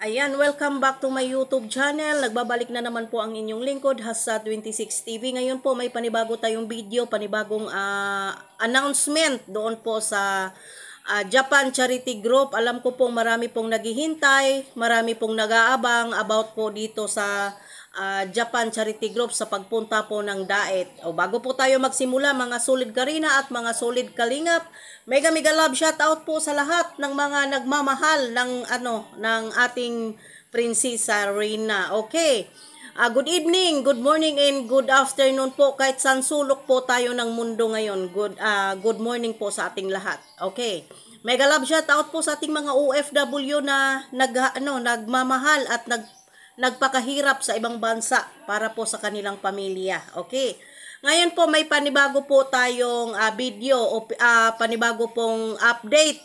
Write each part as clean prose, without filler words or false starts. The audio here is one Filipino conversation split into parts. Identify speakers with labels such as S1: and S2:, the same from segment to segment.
S1: Ayan, welcome back to my YouTube channel. Nagbabalik na naman po ang inyong lingkod, Hassa26 TV. Ngayon po may panibago tayong video, panibagong announcement doon po sa Japan Charity Group. Alam ko pong marami pong naghihintay, marami pong nag-aabang about po dito sa Japan Charity Group sa pagpunta po ng DAET. O bago po tayo magsimula, mga solid Karina at mga solid Kalingap, mega love shout out po sa lahat ng mga nagmamahal ng ating Prinsesa Reyna. Okay. Good evening, good morning and good afternoon po kahit saan sulok po tayo ng mundo ngayon. Good morning po sa ating lahat. Okay. Mega love shout out po sa ating mga OFW na nagmamahal at nagpakahirap sa ibang bansa para po sa kanilang pamilya. Okay. Ngayon po may panibago po tayong video o panibago pong update.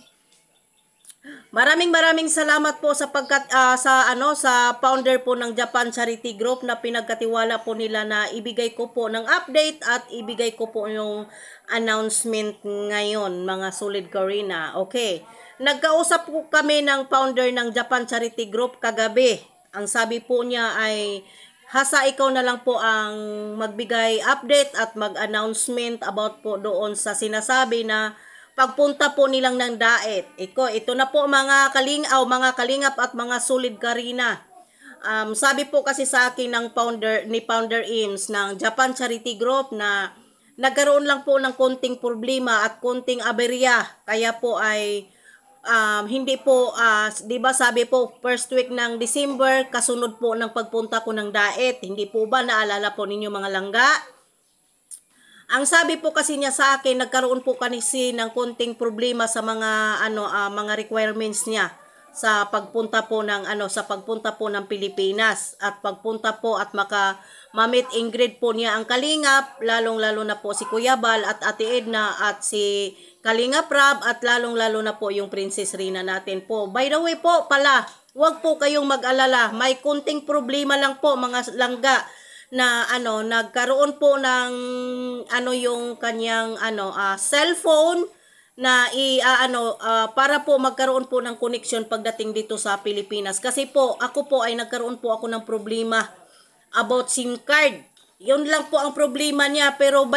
S1: Maraming salamat po sa sa founder po ng Japan Charity Group na pinagkatiwala po nila na ibigay ko po ng update at ibigay ko po yung announcement ngayon, mga solid Karina. Okay. Nagkausap po kami ng founder ng Japan Charity Group kagabi. Ang sabi po niya ay, Hassa, ikaw na lang po ang magbigay update at mag-announcement about po doon sa sinasabi na pagpunta po nilang ng DAET. Ito na po mga kalingap at mga solid Karina. Sabi po kasi sa akin ng Founder Ims ng Japan Charity Group na nagkaroon lang po ng konting problema at konting aberya. Kaya po ay hindi po, di ba sabi po, first week ng December, kasunod po ng pagpunta ko ng DAET. Hindi po ba naalala po ninyo mga langga? Ang sabi po kasi niya sa akin, nagkaroon po kasi ng konting problema sa mga requirements niya sa pagpunta po ng Pilipinas at pagpunta po at ma-meet and greet po niya ang Kalingap, lalong-lalo na po si Kuya Bal at Ate Edna at si Kalingap Rab at lalong-lalo na po yung Princess Rina natin po. By the way po pala, huwag po kayong mag-alala. May kunting problema lang po mga langga na nagkaroon po ng yung kanyang cellphone na para po magkaroon po ng connection pagdating dito sa Pilipinas. Kasi po ako po ay nagkaroon po ako ng problema about SIM card. Yun lang po ang problema niya. Pero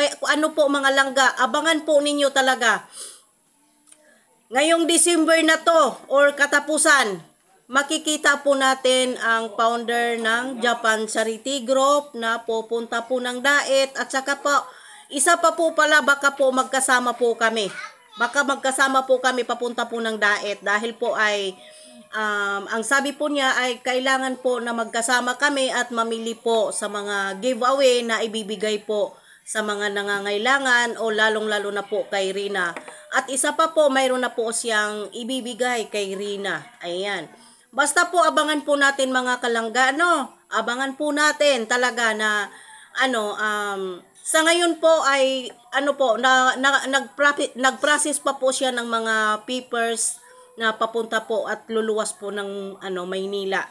S1: po mga langga, abangan po ninyo talaga. Ngayong December na to or katapusan, makikita po natin ang founder ng Japan Charity Group na pupunta po ng DAET. At saka po, isa pa po pala, baka po magkasama po kami. Baka magkasama po kami papunta po ng DAET dahil po ay ang sabi po niya ay kailangan po na magkasama kami at mamili po sa mga giveaway na ibibigay po sa mga nangangailangan o lalong-lalo na po kay Rina. At isa pa po, mayroon na po siyang ibibigay kay Rina. Ayan. Basta po abangan po natin mga kalangga, abangan po natin talaga na sa ngayon po ay nag-process pa po siya ng mga papers na papunta po at luluwas po ng Maynila.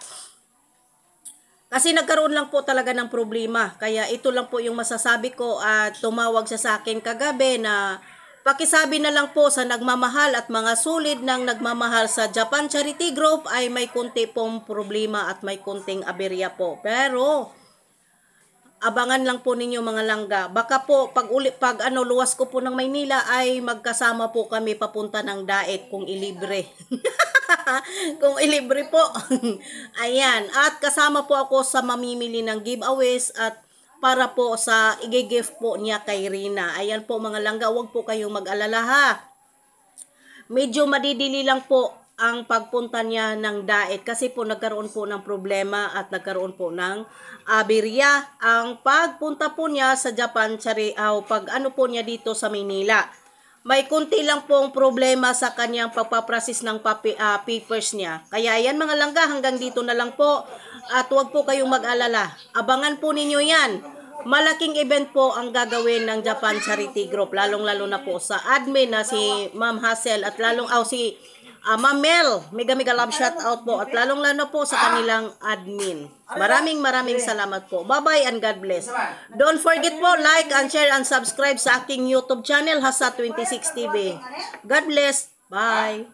S1: Kasi nagkaroon lang po talaga ng problema. Kaya ito lang po yung masasabi ko at tumawag siya sa akin kagabi na pakisabi na lang po sa nagmamahal at mga solid ng nagmamahal sa Japan Charity Group ay may konti pong problema at may konting aberya po. Pero abangan lang po ninyo mga langga. Baka po pag luwas ko po ng Maynila ay magkasama po kami papunta ng DAET kung ilibre. Kung ilibre po. Ayan. At kasama po ako sa mamimili ng giveaways at para po sa i-gift po niya kay Rina. Ayan po mga langga, huwag po kayong mag-alala ha. Medyo madidili lang po ang pagpunta niya ng DAET kasi po nagkaroon po ng problema at nagkaroon po ng aberya ang pagpunta po niya sa Japan po niya dito sa Manila. May kunti lang pong problema sa kanyang pagpaprocess ng papers niya. Kaya yan mga langga, hanggang dito na lang po at huwag po kayong mag-alala. Abangan po ninyo yan. Malaking event po ang gagawin ng Japan Charity Group, lalong-lalo na po sa admin na si Ma'am Hassel at si Ma'am Mel. Mega love shout out po at lalong-lalo po sa kanilang admin. Maraming salamat po. Bye-bye and God bless. Don't forget po, like and share and subscribe sa aking YouTube channel, Hassa26 TV. God bless. Bye.